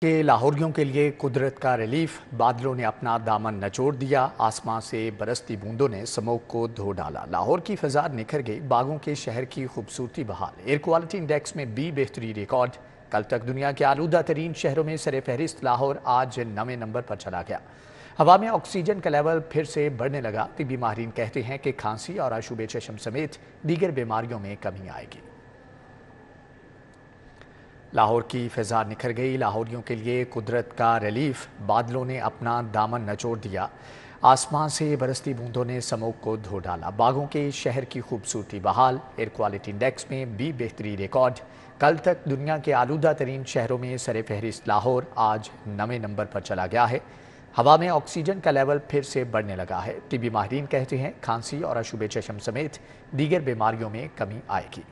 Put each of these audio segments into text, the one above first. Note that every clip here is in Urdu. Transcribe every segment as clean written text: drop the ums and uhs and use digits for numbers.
کہ لاہوریوں کے لیے قدرت کا ریلیف، بادلوں نے اپنا دامن نچوڑ دیا، آسمان سے برستی بوندوں نے سموگ کو دھو ڈالا۔ لاہور کی فضا نکھر گئی، باغوں کے شہر کی خوبصورتی بحال، ایئر کوالٹی انڈیکس میں بھی بہتری ریکارڈ۔ کل تک دنیا کے آلودہ ترین شہروں میں سر فہرست لاہور آج 9ویں نمبر پر چلا گیا۔ ہوا میں آکسیجن کا لیول پھر سے بڑھنے لگا۔ طبی ماہرین کہتے ہیں کہ کھانسی اور آشوب چشم سمیت دیگر بیماریوں میں کمی آئے گی۔ لاہور کی فضا نکھر گئی، لاہوریوں کے لیے قدرت کا ریلیف، بادلوں نے اپنا دامن نچوڑ دیا، آسمان سے برستی بوندوں نے سموگ کو دھو ڈالا، باغوں کے شہر کی خوبصورتی بحال، ایئر کوالٹی انڈیکس میں بھی بہتری ریکارڈ۔ کل تک دنیا کے آلودہ ترین شہروں میں سر فہرست لاہور آج 9ویں نمبر پر چلا گیا ہے۔ ہوا میں آکسیجن کا لیول پھر سے بڑھنے لگا ہے۔ طبی ماہرین کہتے ہیں کھانسی اور آشوب چشم سمیت دیگر بیماریوں میں کمی آئے گی۔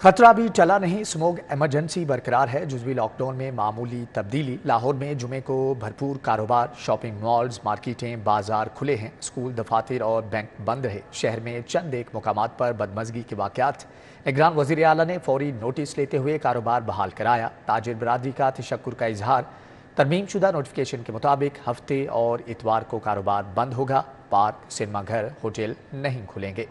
خطرہ بھی ٹلا نہیں، سموگ ایمرجنسی برقرار ہے، جزوی لاک ڈاؤن میں معمولی تبدیلی۔ لاہور میں جمعے کو بھرپور کاروبار، شاپنگ مالز، مارکیٹیں، بازار کھلے ہیں، اسکول، دفاتر اور بینک بند رہے۔ شہر میں چند ایک مقامات پر بدمزگی کے واقعات۔ نگران وزیر اعلیٰ نے فوری نوٹس لیتے ہوئے کاروبار بحال کرایا۔ تاجر برادری کا تشکر کا اظہار۔ ترمیم شدہ نوٹیفکیشن کے مطابق ہفتے اور اتوار کو کاروبار بند ہوگا، پارک، سنیما گھر، ہوٹل نہیں کھلیں گے۔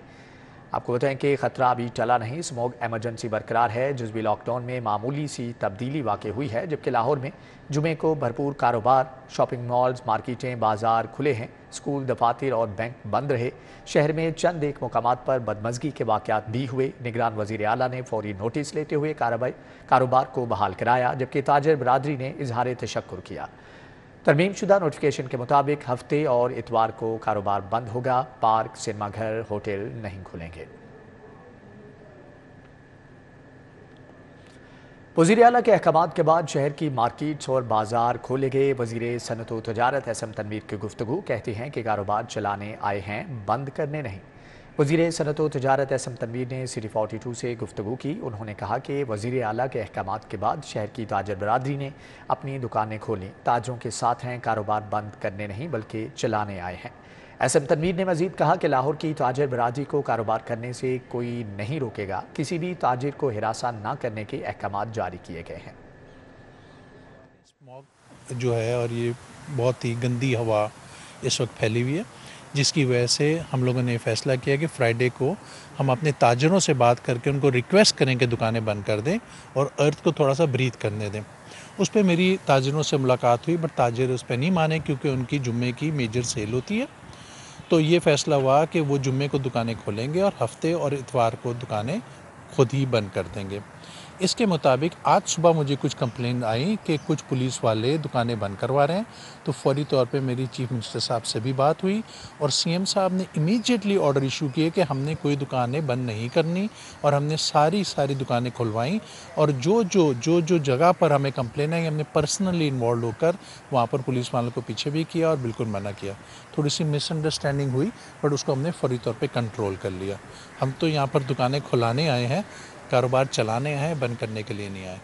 آپ کو بتائیں کہ خطرہ ابھی ٹلا نہیں، سموگ ایمرجنسی برقرار ہے، جزوی لاک ڈاؤن میں معمولی سی تبدیلی واقع ہوئی ہے، جبکہ لاہور میں جمعے کو بھرپور کاروبار، شاپنگ مالز، مارکیٹیں، بازار کھلے ہیں، اسکول، دفاتر اور بینک بند رہے۔ شہر میں چند ایک مقامات پر بدمزگی کے واقعات بھی ہوئے۔ نگران وزیر اعلیٰ نے فوری نوٹس لیتے ہوئے کاروبار کو بحال کرایا، جبکہ تاجر برادری نے اظہار تشکر کیا۔ ترمیم شدہ نوٹیفکیشن کے مطابق ہفتے اور اتوار کو کاروبار بند ہوگا، پارک، سنیما گھر، ہوٹل نہیں کھلیں گے۔ وزیر اعلیٰ کے احکامات کے بعد شہر کی مارکیٹس اور بازار کھولے گئے۔ وزیر صنعت و تجارت احسن تنویر کی گفتگو، کہتے ہیں کہ کاروبار چلانے آئے ہیں، بند کرنے نہیں۔ وزیر صنعت و تجارت احسن تنویر نے سٹی 42 سے گفتگو کی۔ انہوں نے کہا کہ وزیر اعلیٰ کے احکامات کے بعد شہر کی تاجر برادری نے اپنی دکانیں کھولیں، تاجروں کے ساتھ ہیں، کاروبار بند کرنے نہیں بلکہ چلانے آئے ہیں۔ احسن تنویر نے مزید کہا کہ لاہور کی تاجر برادری کو کاروبار کرنے سے کوئی نہیں روکے گا، کسی بھی تاجر کو ہراساں نہ کرنے کے احکامات جاری کیے گئے ہیں۔ اسموگ جو ہے اور یہ بہت ہی گندی ہوا اس وقت پھیلی ہوئی ہے، جس کی وجہ سے ہم لوگوں نے فیصلہ کیا کہ فرائیڈے کو ہم اپنے تاجروں سے بات کر کے ان کو ریکویسٹ کریں کہ دکانیں بند کر دیں اور ارتھ کو تھوڑا سا بریتھ کرنے دیں۔ اس پہ میری تاجروں سے ملاقات ہوئی، بٹ تاجر اس پہ نہیں مانے کیونکہ ان کی جمعے کی میجر سیل ہوتی ہے۔ تو یہ فیصلہ ہوا کہ وہ جمعے کو دکانیں کھولیں گے اور ہفتے اور اتوار کو دکانیں خود ہی بند کر دیں گے۔ اس کے مطابق آج صبح مجھے کچھ کمپلین آئی کہ کچھ پولیس والے دکانیں بند کروا رہے ہیں، تو فوری طور پہ میری چیف منسٹر صاحب سے بھی بات ہوئی اور سی ایم صاحب نے امیجیٹلی آرڈر ایشو کیے کہ ہم نے کوئی دکانیں بند نہیں کرنی اور ہم نے ساری دکانیں کھلوائیں، اور جو جگہ پر ہمیں کمپلین آئی ہم نے پرسنلی انوالو ہو کر وہاں پر پولیس والوں کو پیچھے بھی کیا اور بالکل منع کیا۔ تھوڑی سی مس انڈرسٹینڈنگ ہوئی بٹ اس کو ہم نے فوری طور پہ کنٹرول کر لیا۔ ہم تو یہاں پر دکانیں کھلانے آئے ہیں، کاروبار چلانے ہیں، بند کرنے کے لیے نہیں آئے۔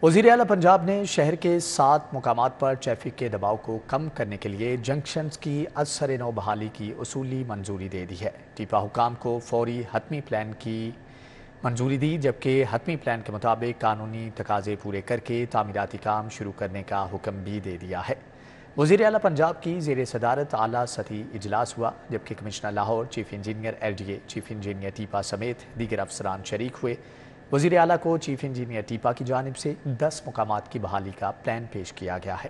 وزیر اعلیٰ پنجاب نے شہر کے 7 مقامات پر ٹریفک کے دباؤ کو کم کرنے کے لیے جنکشنز کی ازسر نو بحالی کی اصولی منظوری دے دی ہے۔ ٹیپا حکام کو فوری حتمی پلان کی منظوری دی، جبکہ حتمی پلان کے مطابق قانونی تقاضے پورے کر کے تعمیراتی کام شروع کرنے کا حکم بھی دے دیا ہے۔ وزیر اعلیٰ پنجاب کی زیر صدارت اعلیٰ سطحی اجلاس ہوا، جبکہ commissioner Lahore, chief engineer LDA، chief engineer TEPA سمیت دیگر افسران شریک ہوئے۔ وزیر اعلیٰ کو چیف انجینئر ٹیپا کی جانب سے 10 مقامات کی بحالی کا پلان پیش کیا گیا ہے۔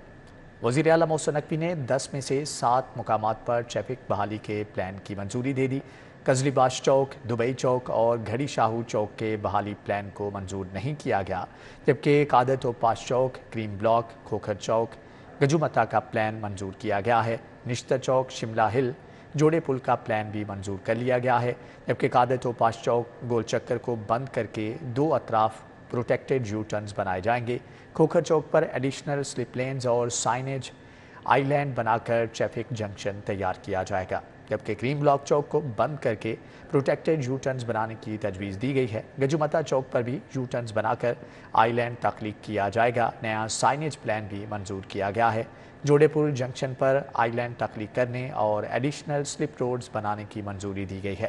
وزیر اعلیٰ محسن نقوی نے 10 میں سے 7 مقامات پر ٹریفک بحالی کے پلان کی منظوری دے دی۔ کزلی باش چوک، دبئی چوک اور گھڑی شاہو چوک کے بحالی پلان کو منظور نہیں کیا گیا، جبکہ قادت و پاش چوک، کریم بلاک، کھوکھر چوک، گجومتا کا پلان منظور کیا گیا ہے۔ نشتر چوک، شملہ ہل، جوڑے پل کا پلان بھی منظور کر لیا گیا ہے، جبکہ قادت و پاش چوک گول چکر کو بند کر کے 2 اطراف پروٹیکٹڈ یو ٹرنز بنائے جائیں گے۔ کھوکھر چوک پر ایڈیشنل سلپ لینز اور سائنیج آئی لینڈ بنا کر ٹریفک جنکشن تیار کیا جائے گا، جبکہ کریم بلاک چوک کو بند کر کے پروٹیکٹڈ یو ٹرنز بنانے کی تجویز دی گئی ہے۔ گجومتا چوک پر بھی یو ٹرنز بنا کر آئی لینڈ تخلیق کیا جائے گا۔ نیا سائنیج پلان بھی منظور کیا گیا ہے۔ جوڑے پل جنکشن پر آئی لینڈ تخلیق کرنے اور ایڈیشنل سلپ روڈز بنانے کی منظوری دی گئی ہے،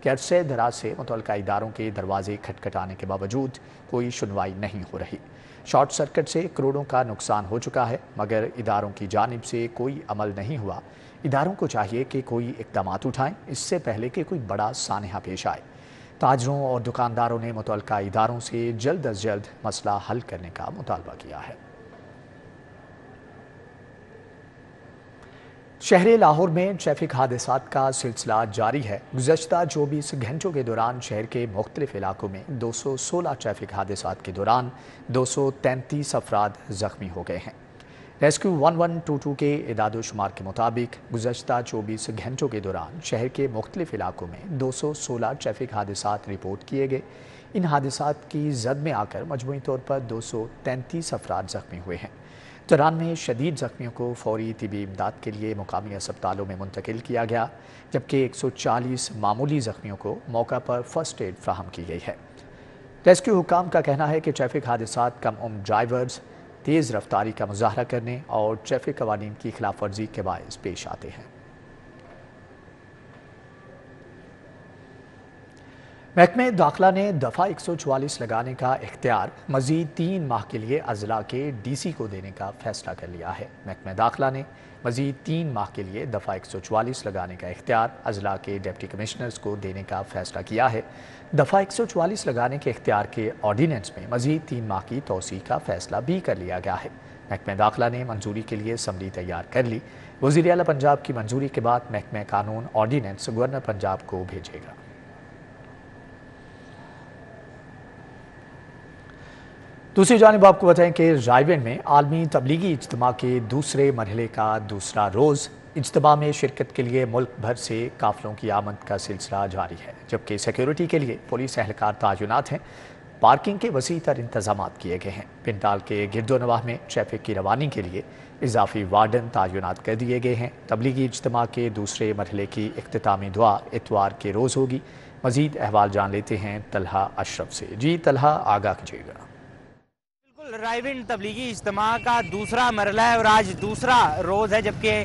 کہ عرصے دراز سے متعلقہ اداروں کے دروازے کھٹکھٹانے کے باوجود کوئی سنوائی نہیں ہو رہی۔ شارٹ سرکٹ سے کروڑوں کا نقصان ہو چکا ہے، مگر اداروں کی جانب سے کوئی عمل نہیں ہوا۔ اداروں کو چاہیے کہ کوئی اقدامات اٹھائیں اس سے پہلے کہ کوئی بڑا سانحہ پیش آئے۔ تاجروں اور دکانداروں نے متعلقہ اداروں سے جلد از جلد مسئلہ حل کرنے کا مطالبہ کیا ہے۔ شہر لاہور میں ٹریفک حادثات کا سلسلہ جاری ہے۔ گزشتہ 24 گھنٹوں کے دوران شہر کے مختلف علاقوں میں 216 ٹریفک حادثات کے دوران 233 افراد زخمی ہو گئے ہیں۔ ریسکیو 1122 کے اعداد و شمار کے مطابق گزشتہ 24 گھنٹوں کے دوران شہر کے مختلف علاقوں میں 216 ٹریفک حادثات رپورٹ کیے گئے۔ ان حادثات کی زد میں آ کر مجموعی طور پر 233 افراد زخمی ہوئے ہیں۔ 93 شدید زخمیوں کو فوری طبی امداد کے لیے مقامی اسپتالوں میں منتقل کیا گیا، جبکہ 140 معمولی زخمیوں کو موقع پر فرسٹ ایڈ فراہم کی گئی ہے۔ ریسکیو حکام کا کہنا ہے کہ ٹریفک حادثات کم عمر ڈرائیورز تیز رفتاری کا مظاہرہ کرنے اور ٹریفک قوانین کی خلاف ورزی کے باعث پیش آتے ہیں۔ محکمہ داخلہ نے دفعہ 144 لگانے کا اختیار مزید 3 ماہ کے لیے اضلاع کے ڈی سی کو دینے کا فیصلہ کر لیا ہے۔ محکمہ داخلہ نے مزید 3 ماہ کے لیے دفعہ 144 لگانے کا اختیار اضلاع کے ڈپٹی کمشنرز کو دینے کا فیصلہ کیا ہے۔ دفعہ 144 لگانے کے اختیار کے آرڈیننس میں مزید 3 ماہ کی توسیع کا فیصلہ بھی کر لیا گیا ہے۔ محکمہ داخلہ نے منظوری کے لیے اسمبلی تیار کر لی۔ وزیر اعلیٰ پنجاب کی منظوری کے بعد محکمہ قانون آرڈیننس گورنر پنجاب کو بھیجے گا۔ دوسری جانب آپ کو بتائیں کہ رائیونڈ میں عالمی تبلیغی اجتماع کے دوسرے مرحلے کا دوسرا روز اجتماع میں شرکت کے لیے ملک بھر سے قافلوں کی آمد کا سلسلہ جاری ہے، جبکہ سیکیورٹی کے لیے پولیس اہلکار تعینات ہیں۔ پارکنگ کے وسیع تر انتظامات کیے گئے ہیں۔ پنڈال کے گرد و نواح میں ٹریفک کی روانی کے لیے اضافی وارڈن تعینات کر دیے گئے ہیں۔ تبلیغی اجتماع کے دوسرے مرحلے کی اختتامی دعا اتوار کے روز ہوگی۔ مزید احوال جان لیتے ہیں طلحہ اشرف سے۔ جی طلحہ، آگاہ کیجیے گا۔ رائیونڈ تبلیغی اجتماع کا دوسرا مرحلہ ہے اور آج دوسرا روز ہے، جبکہ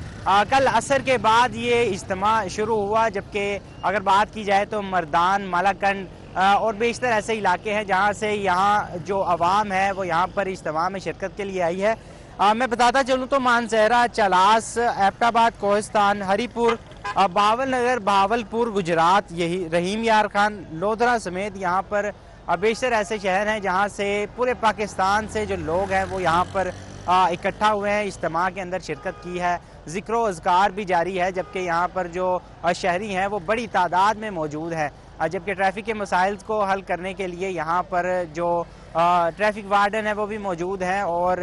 کل عصر کے بعد یہ اجتماع شروع ہوا، جبکہ اگر بات کی جائے تو مردان، مالاکنڈ اور بیشتر ایسے علاقے ہیں جہاں سے یہاں جو عوام ہے وہ یہاں پر اجتماع میں شرکت کے لیے آئی ہے۔ میں بتاتا چلوں تو مانسہرہ، چالاس، ایبٹ آباد، کوہستان، ہری پور، باول نگر، بہاولپور، گجرات، یہی رحیم یار خان، لودھرا سمیت یہاں پر بیشتر ایسے شہر ہیں جہاں سے پورے پاکستان سے جو لوگ ہیں وہ یہاں پر اکٹھا ہوئے ہیں، اجتماع کے اندر شرکت کی ہے۔ ذکر و اذکار بھی جاری ہے، جبکہ یہاں پر جو شہری ہیں وہ بڑی تعداد میں موجود ہیں، جبکہ ٹریفک کے مسائل کو حل کرنے کے لیے یہاں پر جو ٹریفک وارڈن ہے وہ بھی موجود ہیں اور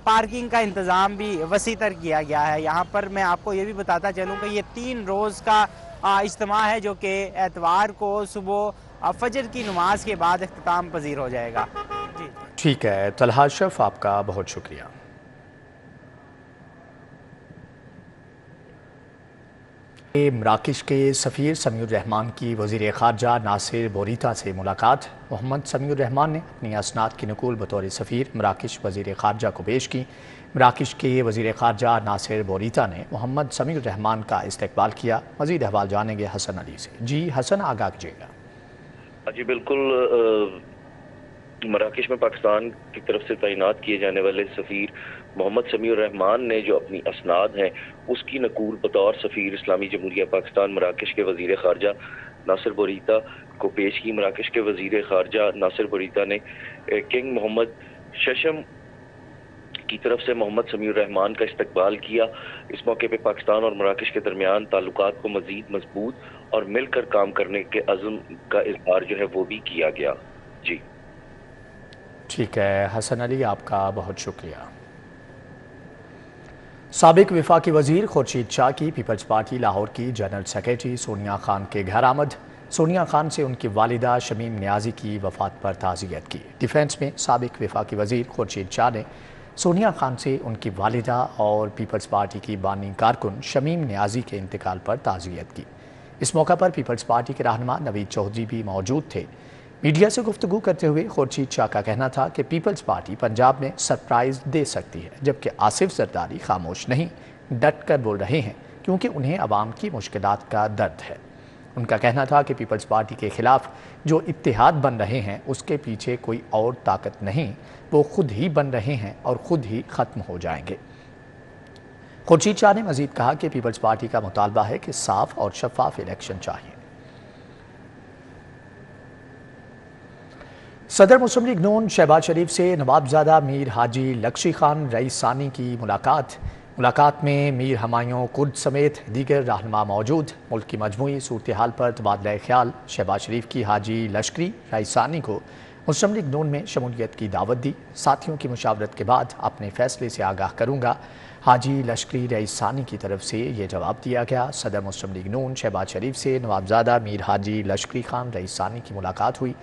پارکنگ کا انتظام بھی وسیع تر کیا گیا ہے۔ یہاں پر میں آپ کو یہ بھی بتاتا چلوں کہ یہ 3 روز کا اجتماع ہے جو کہ اتوار کو صبح فجر کی نماز کے بعد اختتام پذیر ہو جائے گا۔ جی ٹھیک ہے طلحہ اشرف، آپ کا بہت شکریہ۔ مراکش کے سفیر سمیع الرحمان کی وزیر خارجہ ناصر بوریتا سے ملاقات۔ محمد سمیع الرحمان نے اپنی اسناد کی نقول بطور سفیر مراکش وزیر خارجہ کو پیش کی۔ مراکش کے وزیر خارجہ ناصر بوریتا نے محمد سمیع الرحمان کا استقبال کیا۔ مزید احوال جانیں گے حسن علی سے۔ جی حسن، آگاہ کیجیے گا۔ جی بالکل، مراکش میں پاکستان کی طرف سے تعینات کیے جانے والے سفیر محمد سمیع الرحمان نے جو اپنی اسناد ہیں اس کی نقول بطور سفیر اسلامی جمہوریہ پاکستان مراکش کے وزیر خارجہ ناصر بوریتا کو پیش کی۔ مراکش کے وزیر خارجہ ناصر بوریتا نے کنگ محمد ششم کی طرف سے محمد سمیع الرحمان کا استقبال کیا۔ اس موقع پہ پاکستان اور مراکش کے درمیان تعلقات کو مزید مضبوط اور مل کر کام کرنے کے عزم کا اظہار جو ہے وہ بھی کیا گیا۔ جی ٹھیک ہے حسن علی، آپ کا بہت شکریہ۔ سابق وفاقی وزیر خورشید شاہ کی پیپلز پارٹی لاہور کی جنرل سیکریٹری سونیا خان کے گھر آمد۔ سونیا خان سے ان کی والدہ شمیم نیازی کی وفات پر تعزیت کی۔ ڈیفنس میں سابق وفاقی وزیر خورشید شاہ نے سونیا خان سے ان کی والدہ اور پیپلز پارٹی کی بانی کارکن شمیم نیازی کے انتقال پر تعزیت کی۔ اس موقع پر پیپلز پارٹی کے رہنما نوید چودھری بھی موجود تھے۔ میڈیا سے گفتگو کرتے ہوئے خورشید شاہ کا کہنا تھا کہ پیپلز پارٹی پنجاب میں سرپرائز دے سکتی ہے، جبکہ آصف زرداری خاموش نہیں، ڈٹ کر بول رہے ہیں کیونکہ انہیں عوام کی مشکلات کا درد ہے۔ ان کا کہنا تھا کہ پیپلز پارٹی کے خلاف جو اتحاد بن رہے ہیں اس کے پیچھے کوئی اور طاقت نہیں، وہ خود ہی بن رہے ہیں اور خود ہی ختم ہو جائیں گے۔ خورشید شاہ نے مزید کہا کہ پیپلز پارٹی کا مطالبہ ہے کہ صاف اور شفاف الیکشن چاہیے۔ صدر مسلم لیگ نون شہباز شریف سے نوابزادہ میر حاجی لکشی خان رئیس ثانی کی ملاقات میں میر ہمایوں کرد سمیت دیگر رہنما موجود۔ ملک کی مجموعی صورتحال پر تبادلہ خیال۔ شہباز شریف کی حاجی لشکری رئیس ثانی کو مسلم لیگ نون میں شمولیت کی دعوت دی۔ ساتھیوں کی مشاورت کے بعد اپنے فیصلے سے آگاہ کروں گا، حاجی لشکری رئیس ثانی کی طرف سے یہ جواب دیا گیا۔ صدر مسلم لیگ نون شہباز شریف سے نوابزادہ میر حاجی لشکری خان رئیس ثانی کی ملاقات ہوئی،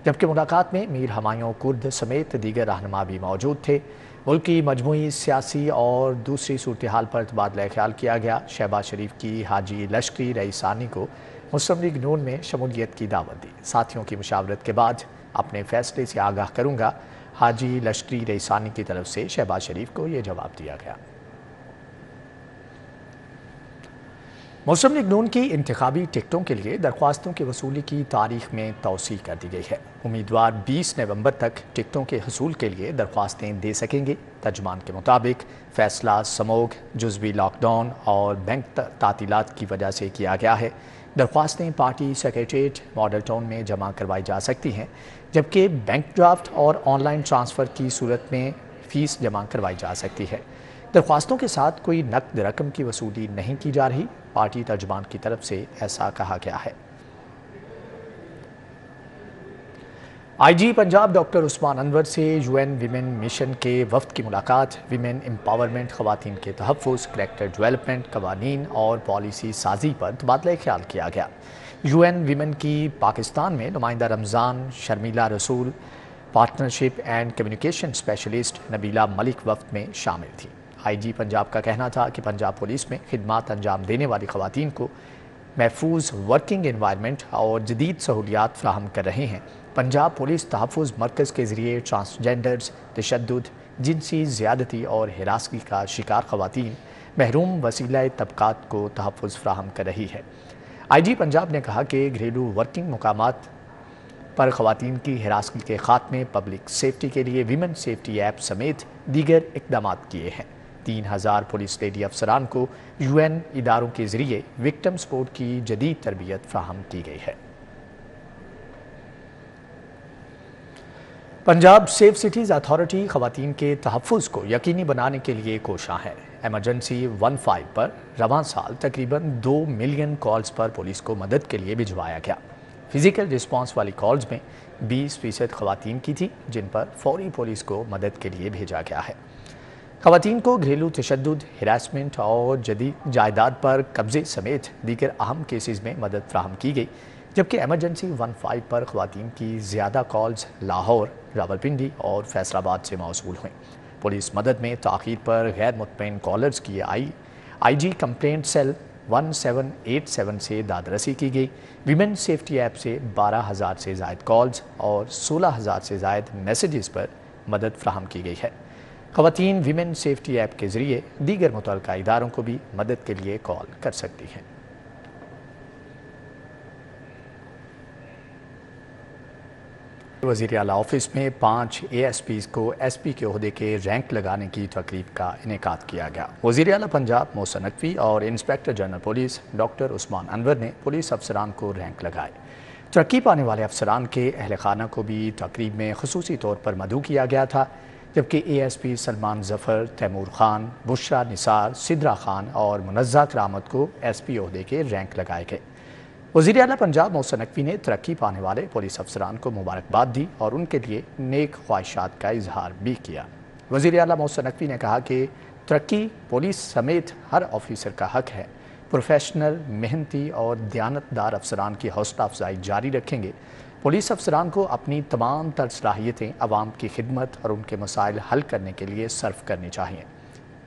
جبکہ ملاقات میں میر ہمایوں کرد سمیت دیگر رہنما بھی موجود تھے۔ ملک کی مجموعی سیاسی اور دوسری صورتحال پر تبادلہ خیال کیا گیا۔ شہباز شریف کی حاجی لشکری رئیس ثانی کو مسلم لیگ نون میں شمولیت کی دعوت دی۔ ساتھیوں کی مشاورت کے بعد اپنے فیصلے سے آگاہ کروں گا، حاجی لشکری رئیس ثانی کی طرف سے شہباز شریف کو یہ جواب دیا گیا۔ مسلم لیگ نون کی انتخابی ٹکٹوں کے لیے درخواستوں کی وصولی کی تاریخ میں توسیع کر دی گئی ہے۔ امیدوار 20 نومبر تک ٹکٹوں کے حصول کے لیے درخواستیں دے سکیں گے۔ ترجمان کے مطابق فیصلہ سموگ، جزوی لاک ڈاؤن اور بینک تعطیلات کی وجہ سے کیا گیا ہے۔ درخواستیں پارٹی سیکریٹریٹ ماڈل ٹاؤن میں جمع کروائی جا سکتی ہیں، جبکہ بینک ڈرافٹ اور آن لائن ٹرانسفر کی صورت میں فیس جمع کروائی جا سکتی ہے۔ درخواستوں کے ساتھ کوئی نقد رقم کی وصولی نہیں کی جا رہی، پارٹی ترجمان کی طرف سے ایسا کہا گیا ہے۔ آئی جی پنجاب ڈاکٹر عثمان انور سے یو این ویمن مشن کے وفد کی ملاقات۔ ویمن امپاورمنٹ، خواتین کے تحفظ، کریکٹر ڈیولپمنٹ، قوانین اور پالیسی سازی پر تبادلہ خیال کیا گیا۔ یو این ویمن کی پاکستان میں نمائندہ Ramzan Sharmila Rasool, partnership and communication specialist Nabeela Malik وفد میں شامل تھی۔ آئی جی پنجاب کا کہنا تھا کہ پنجاب پولیس میں خدمات انجام دینے والی خواتین کو محفوظ ورکنگ انوائرمنٹ اور جدید سہولیات فراہم کر رہے ہیں۔ پنجاب پولیس تحفظ مرکز کے ذریعے ٹرانسجینڈرز، تشدد، جنسی زیادتی اور ہراسگی کا شکار خواتین، محروم وسیلہ طبقات کو تحفظ فراہم کر رہی ہے۔ آئی جی پنجاب نے کہا کہ گھریلو ورکنگ مقامات پر خواتین کی ہراسگی کے خاتمے، پبلک سیفٹی کے لیے ویمن سیفٹی ایپ سمیت دیگر اقدامات کیے ہیں۔ 3000 پولیس لیڈی افسران کو یو این اداروں کے ذریعے وکٹم سپورٹ کی جدید تربیت فراہم کی گئی ہے۔ پنجاب سیف سٹیز اتھارٹی خواتین کے تحفظ کو یقینی بنانے کے لیے کوشاں ہے۔ ایمرجنسی 15 پر رواں سال تقریباً 2 ملین کالز پر پولیس کو مدد کے لیے بھجوایا گیا۔ فزیکل رسپانس والی کالز میں 20% خواتین کی تھی، جن پر فوری پولیس کو مدد کے لیے بھیجا گیا ہے۔ خواتین کو گھریلو تشدد، ہراسمنٹ اور جدید جائیداد پر قبضے سمیت دیگر اہم کیسز میں مدد فراہم کی گئی، جبکہ ایمرجنسی 15 پر خواتین کی زیادہ کالز لاہور، راولپنڈی اور فیصل آباد سے موصول ہوئیں۔ پولیس مدد میں تاخیر پر غیر مطمئن کالرز کی آئی جی کمپلینٹ سیل 1787 سے داد رسی کی گئی۔ ویمن سیفٹی ایپ سے 12,000 سے زائد کالز اور 16,000 سے زائد میسیجز پر مدد فراہم کی گئی ہے۔ خواتین ویمن سیفٹی ایپ کے ذریعے دیگر متعلقہ اداروں کو بھی مدد کے لیے کال کر سکتی ہیں۔ وزیر اعلیٰ آفس میں 5 اے ایس پیز کو ایس پی کے عہدے کے رینک لگانے کی تقریب کا انعقاد کیا گیا۔ وزیر اعلیٰ پنجاب محسن نقوی اور انسپیکٹر جنرل پولیس ڈاکٹر عثمان انور نے پولیس افسران کو رینک لگائے۔ ترقی پانے والے افسران کے اہل خانہ کو بھی تقریب میں خصوصی طور پر مدعو کیا گیا تھا، جبکہ A S P Salman Zafar, Taimur Khan, Bushra Nisar, Sidra Khan اور منزہ کرامت کو ایس پی عہدے کے رینک لگائے گئے۔ وزیر اعلیٰ پنجاب محسن نقوی نے ترقی پانے والے پولیس افسران کو مبارکباد دی اور ان کے لیے نیک خواہشات کا اظہار بھی کیا۔ وزیر اعلیٰ محسن نقوی نے کہا کہ ترقی پولیس سمیت ہر آفیسر کا حق ہے۔ پروفیشنل، محنتی اور دیانتدار افسران کی حوصلہ افزائی جاری رکھیں گے۔ پولیس افسران کو اپنی تمام تر صلاحیتیں عوام کی خدمت اور ان کے مسائل حل کرنے کے لیے صرف کرنی چاہیے۔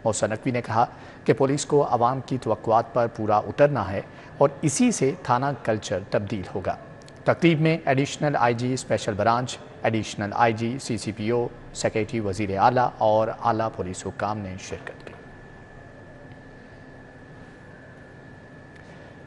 محسن نقوی نے کہا کہ پولیس کو عوام کی توقعات پر پورا اترنا ہے اور اسی سے تھانہ کلچر تبدیل ہوگا۔ تقریب میں additional I G special branch, additional I G C C P O, secretary وزیر اعلیٰ اور اعلیٰ پولیس حکام نے شرکت کی۔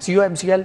CEO MCL